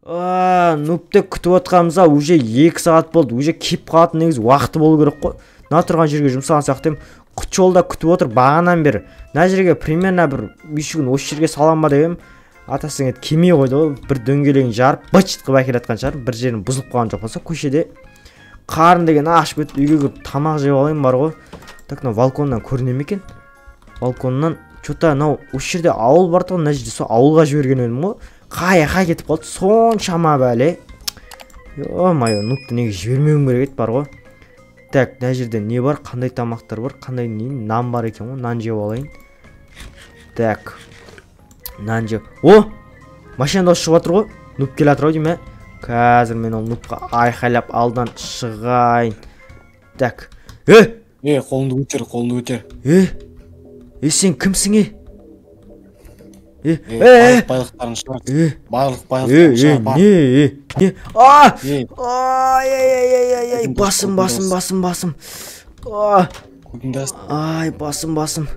Нупте күтіп отқанымызға уже 2 сағат болды. Уже кеп қалатын негізі уақыты болу керек қой. Мына тұрған жерге жұмсаған сақтаймын. Құт жолда күтіп отыр бағанан бері. Мына жерге примерно бір 5 күн осы жерге салам ба дегенім. Атасың кемей қойды ғой. Бір дөңгелегін жарып, бычыт қылып әкеліп жатқан шығар. Бір жерін бұзылып қалған жоқ болса, көшеде қарын деген ашып кетіп, үйге кіріп тамақ жеп алайын бар ғой. Так, мына балконнан көріне ме екен? Балконнан что-то мынау осы жерде ауыл бар тұғын, мына жерде сол ауылға жіберген едім ғой. Қай кетіп қалды, соншама бәле. Ё-майо, нутты неге жібермеуім керек еді бар ғой. Так, мына жерде не бар, қандай тамақтар бар, қандай нан бар екен ғой, нан жеп алайын. Так, нан жеп. Машинада шығып жатыр ғой, нуп келе жатыр ғой деймін. Қазір мен ол нупқа айқайлап алдан шығайын. Так, қолыңды көтер. Сен кімсің? Байлықтарын шығар. Байлықтарын шығар. Басым. Басым.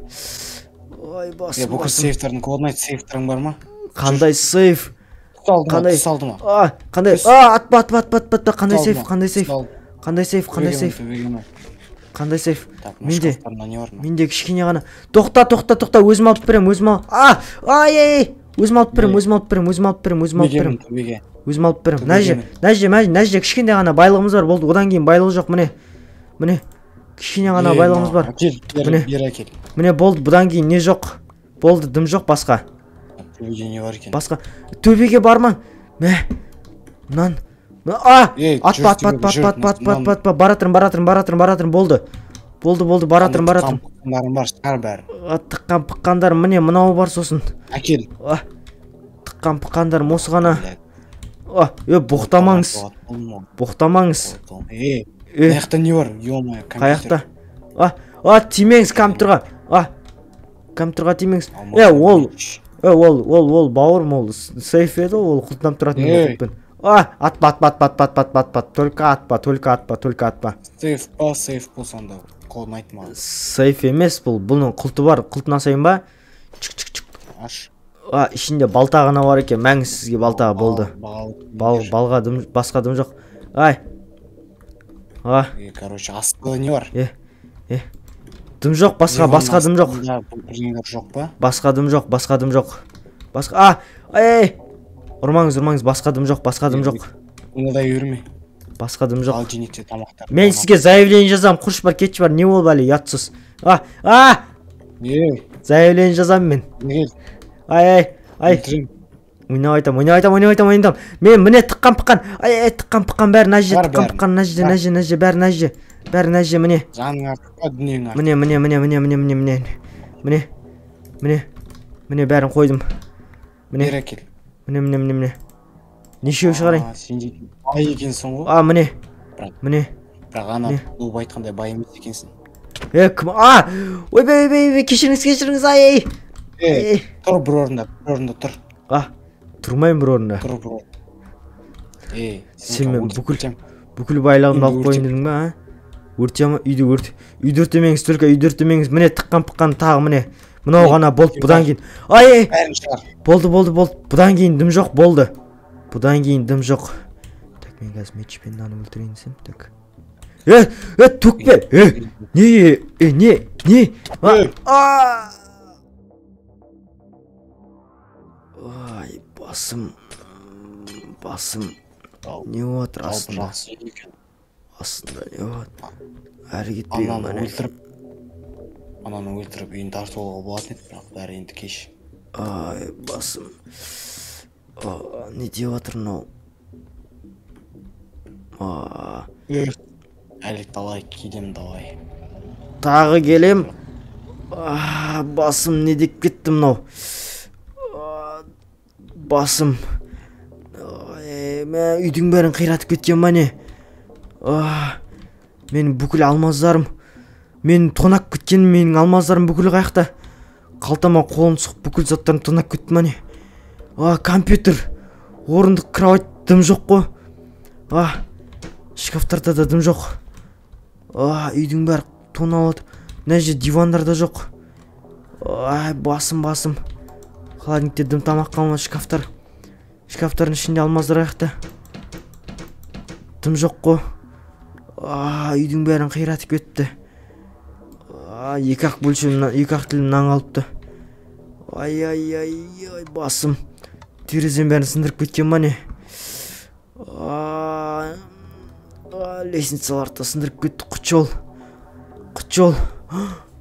Бүкіл сейфтердің кодын айт, сейфтерің бар ма? Қандай сейф? Қандай салды ма? Қандай? Атпа. Қандай сейф? Менде кішкене ғана. Тоқта, өзім алып берем, өзім алып берем. Нәже, кішкене ғана байлығымыз бар, болды, одан кейін байлығы жоқ, міне. Кішкене ғана байлығымыз бар. Міне, болды, бұдан кейін не жоқ? Болды, дым жоқ, басқа. Төбеге не бар екен? Басқа. Төбеге барман. Нан. Атпа. Баратырым, болды, баратырым. Бар, шығар бәрі. Тыққан пыққандар, міне, мынау бар сосын. Әкел. Тыққан пыққандар, мосы ғана. Боқтамаңыз. Қаяқта не бар? Қаяқта? Тимеңіз компьютерға. Компьютерға тимеңіз. Ол бауырым, ол сейф еді, ол құлтынап тұратын өтіппен. Атпа. Только атпа. Сейф болсанда, қолын айтма. Сейф емес бұл, бұның құлты бар, құлтына сайын ба? Аш. Ішінде балта ғана бар екен, мәңіз сізге балта болды. Балға басқа дым жоқ. Короче, астыда не бар? Дым жоқ, басқа дым жоқ. Басқа дым жоқ. Ұрмаңыз, басқа дым жоқ. Оңдай өрме. Басқа дым жоқ. Ал женекте тамақтар. Мен сізге заявление жазам, құрш бар, кетші бар, не бол әлі, ятсыз. Заявление жазам мен. Ойнап айтам. Мен міне тыққан бәрі нәже, бәрі нәже, міне. Жаның артыққа, дүниең артыққа. Міне, бәрін қойдым. Бер әкел. Міне. Нешеу шығарайын? Сен дейтін бай екенсің ғой. Міне. Бірақ ана бұл айтқандай бай емес екенсің. Кім? Ойбай, кешіріңіз, Тұр бір орында тұр. Тұрмайын бір орында. Тұр. Сен мен бүкіл байлығымды алып қойын дедің ба? Өртема, үйді өртемеңіз, только үйді өртемеңіз. Міне тыққан тағы, міне. Мынау ғана болды, бұдан кейін. Болды. Бұдан кейін дым жоқ, болды. Так, мен қазір мечпен наны өлтірейін десем, так. Төкпе! Не? Басым. Не отыр астында? Астында не отыр? Әрі кетпейін мәне. Ананы өлтіріп үйін тартуға болатын еді, бірақ бәрі енді кеш. Басым. Не деп отыр мынау? Әлік далай, кедем далай. Тағы келем. Басым, не деп кетті мынау? Басым. Мен үйдің бәрін қиратып кеткен ба не? Менің бүкіл алмаздарым. Мен тонап кеткен, менің алмаздарым бүкіл қаяқта. Қалтама қолын сұқып бүкіл заттарын тонап кетті ма не? Компьютер. Орындық, кровать, дым жоқ қой. Шкафтарда да дым жоқ. Үйдің бәрі тонап отыр. Мына жерде дивандарда жоқ. Басым. Холодильникте дым тамақ қалмады, шкафтар. Шкафтардың ішінде алмаздар аяқта. Тым жоқ қой. Үйдің бәрін қиратып кетті. Екі-ақ бөлшемнен, екі-ақ тілімнен қалыпты. Ай, басым. Терезем бәрін сындырып кеткен ма не? Лестницаларды сындырып кетті.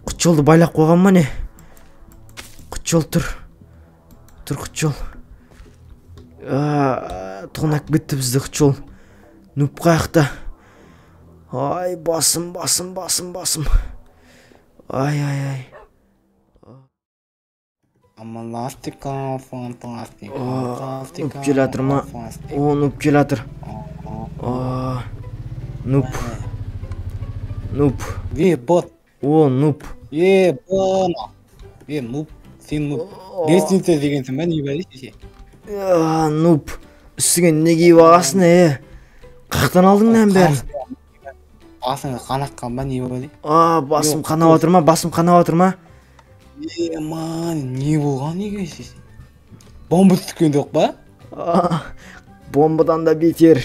Құтжолды байлап қойған ма не? Құтжол тұр. Құтжол. Тонап кетті бізді құтжол. Нуп қаяқта. Ай, басым. Ай. Нуп келатыр ма? Нуп келатыр. Нуп. Бот. Нуп. Нуп. Сен нуп. Лестница дегенсің бә, не бәлесі? Нуп. Үстіген не киіп ағасың, Қақтан алдың нән бәрін? Басың қанаққан ба, не бәлі? Басым қанап отыр ма? Не болған неге сесен? Бомба түткен доқ ба? Бомбадан да бетер.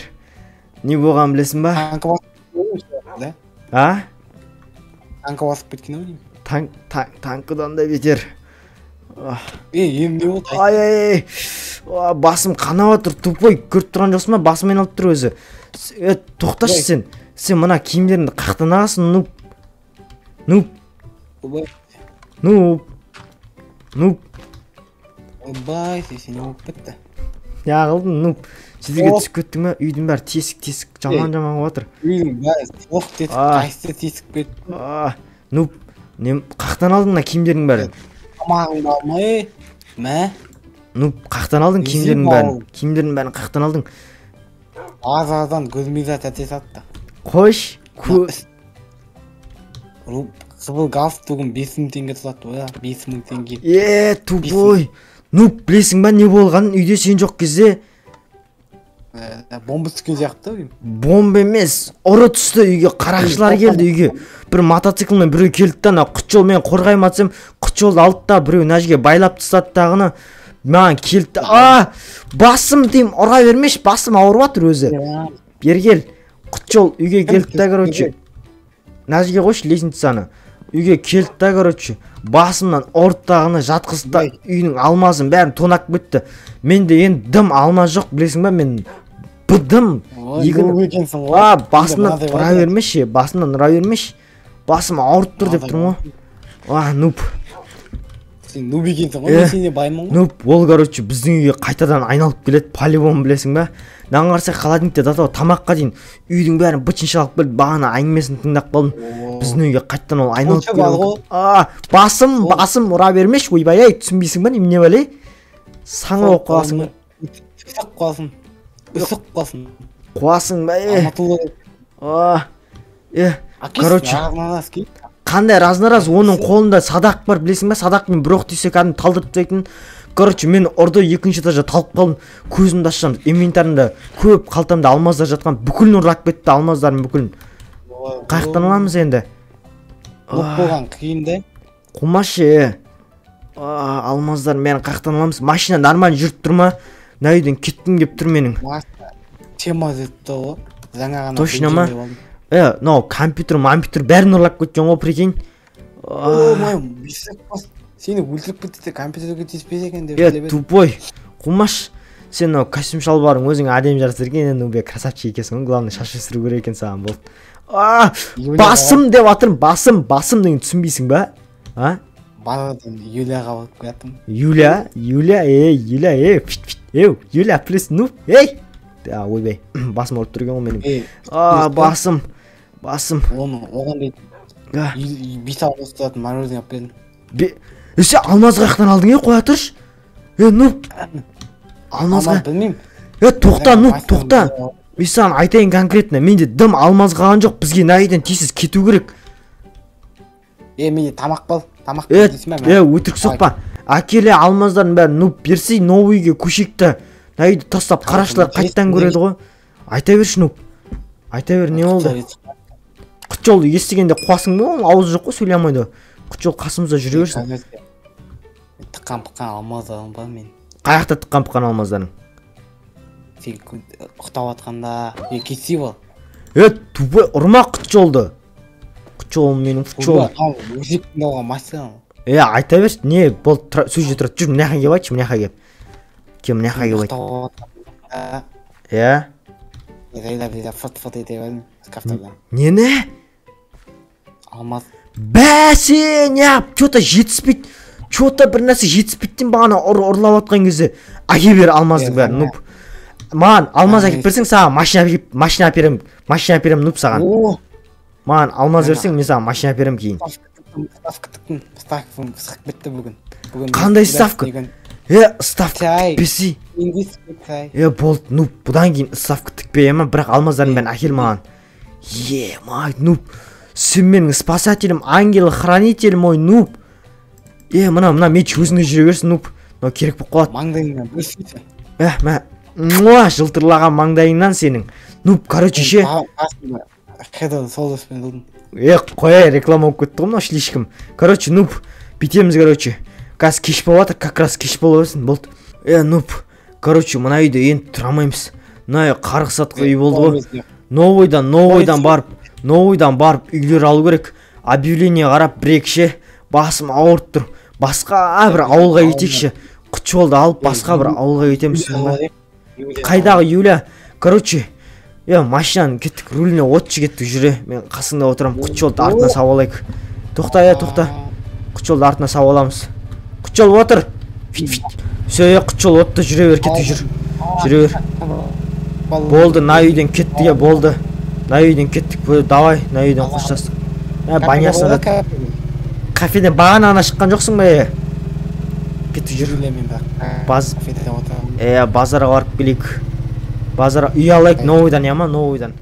Не болған білесің ба? Танка басып кеткен ау деймін. Танкыдан да бетер. Ем не болды? Ай. Басым қанап отыр, тупой. Көріп тұрған жоқсың ба? Басым айналып тұр өзі. Тоқташы сен. Сен мына киімдеріңді қақтан ағасың, Нуп. Бай, сесен не болып бітті? Яғылдың, Нуп. Сіздерге түсіп кеттің ме? Үйдің бәрі тесік, жаман қылып отыр. Үйдің бәрі соқ тесік, қайсы тесік кетті. Нуп, қақтан алдың на киімдердің бәрін? Тамағыңды алмай, мә? Нуп, қақтан алдың киімдердің бәрін қақтан алдың. Азардан көзімізді тәте сатты. Қош, Қыбыл галстугым 5000 теңге тұтатты ғой, 5000 теңге. Тупой. Нуп, білесің ба не болғанын үйде сен жоқ кезде? Бомба түскен сияқты ғой. Бомба емес, ұры түсті үйге, қарақшылар келді үйге. Бір мотоциклмен біреу келді да, құтжол мен қорғайым атсам, құтжолды алды да, біреу нәжге байлап тастады дағыны. Маған келді. Басым дейм, ұра бермеш, басым ауырып атыр өзі. Бергел, құтжол үйге келді да, короче. Нәжге қойшы лестницаны. Үйге келді да, короче. Басымнан ортағыны жатқызды да, үйінің алмазын бәрін тонап кетті. Менде енді дым алмаз жоқ, білесің ба, мен бұдым. Басымнан ұра бермеш. Басым ауырып тұр деп тұрмын ғой. Нуп. Сен нуп екенсің ғой, сен де баймын ғой. Нуп, ол, короче, біздің үйге қайтадан айналып келеді, полигон білесің ба? Нан қарсақ холодникте датау тамаққа дейін үйдің бәрін бытшынша алып келді, бағана әңгімесін тыңдап қалдым. Біздің үйге қайтадан ол айналып келді. Басым ұра бермеш, ойбай, түсінбейсің ба, немене бәле? Саңа оқ қаласың. Үсік қаласың. Қуасың ба, короче, қандай разнораз, оның қолында садақ бар, білесің ба? Садақпен бір оқ тисе кәдімгі талдырып тастайтын. Короче, мен ұрды екінші этажда талып қалдым. Көзімді ашсам, инвентарымда көп қалтамда алмаздар жатқан, бүкілін ұрлап кетті, алмаздардың бүкілін. Қаяқтан аламыз енді? Ұлып болған қиынды. Қумашы. Алмаздар мен қаяқтан аламыз? Машина нормально жүріп тұр ма? Найден кеттім кеп тұр менің. Тема зетті ғой. Жаңа ғана. Точно ма? Компьютер бәрін ұрлап кеткен ғой, прикинь. Сені өлтіріп кетті, компьютерге теспес екен деп біле беді. Тупой. Қумаш. Сен костюм шалбарың өзің әдем жарыстыр екен, енді красавчик екенсің, главный шаш өсіру керек екен саған болды. Басым деп атырым, басым деген түсінбейсің ба? Бағадан Юлияға болып кеттім. Юлия, плюс нуп, ойбай, басым ұрып тұрген ғой менің. Басым. Оған дейді, бисал ұстатын морозин ап бердім. Сен алмазға қақтан алдың, қоя тұрш? Нуп. Алмазға. Білмейм. Тоқта, нуп, тоқта. Мен саған айтайын конкретно, менде дым алмаз қалған жоқ, бізге найден тесіз кету керек. Менде тамақ бол, тамақ дейсің бе? Өтірік соқпа. Әкеле алмаздарын бәрін нуп берсей, новыйге көшекті найды тастап қарашылар қайттан көреді ғой. Айта берші нуп. Айта бер, не болды? Құтжол естігенде қуасың ба? Ауызы жоқ қой, сөйлей алмайды. Құтжол қасымызда жүре берсін. Тыққан алмаздарым бар мен. Қаяқта тыққан алмаздарың? сен ұйықтап жатқанда кетсей бол. Тупой ұрма құт жолды. Құт жолым менің құт жолым. Өзек тыңдауға мастан. Айта берші, не бол сөз тұрады. Жүр, мына жаққа кеп айтшы, мына жаққа кеп. Кеп, мына жаққа кеп айт. Зайлап фыт-фыт ете бәлім, скафтардан. Нені? Алмаз. Бәсе, неғып, чота жетіспейді. Чота бір нәрсе жетіспейттен бағана ұрлап атқан кезде. Әке бер алмаздың бәрі, нұп. Маған алмаз әкеп берсең, саған машина әперем, нұп саған. Маған алмаз берсең, мен саған машина әперем кейін. Ставкаң сықып бітті бүгін. Қандай ставка? Ставка тікпесі. Болды, нұп, бұдан кейін ставка тікпей, бірақ алмаздарын бәрін әкел маған. Май, нұп. Сен менің спасателім, ангел-хранителім, ой, нұп. Мына меч өзіңе жүре берсін, нұп. Мына керек болып қалады. Маңдайыңнан өсейсің. Жылтырлаған маңдайыңнан сенің. Нұп, короче, ше. Хедон солдоспен дұлдың. Қояй, реклама болып кетті ғой, мына шлишкім. Короче, нұп, бітеміз, короче. Қазір кеш болып жатыр, как раз кеш болып өсін, болды. Нұп, короче, мына үйде енді тұрамаймыз. Мына қарғысатқы үй болды ғой. Новойдан барып үйлер алу керек. Объявление қарап бір-екше басым ауырып тұр. Басқа бір ауылға кетекші. Құт жолды алып басқа бір ауылға кетеміз. Қайдағы Юля? Короче, машинаны кеттік, руліне отшы кеттік жүре. Мен қасыңда отырам, құт жолды артына сау алайық. Тоқта. Құт жолды артына сау аламыз. Құт жол отыр. Құт жол отты, жүре бер, кеттік жүре бер. Болды, на үйден кеттік, болды. На үйден кеттік, давай, на үйден қоштастық. Банясына да. Кафеден бағана ана шыққан жоқсың ба? Кеттік жүр. Базарға барып келейік. Базарға үй алайық, новойдан, новойдан.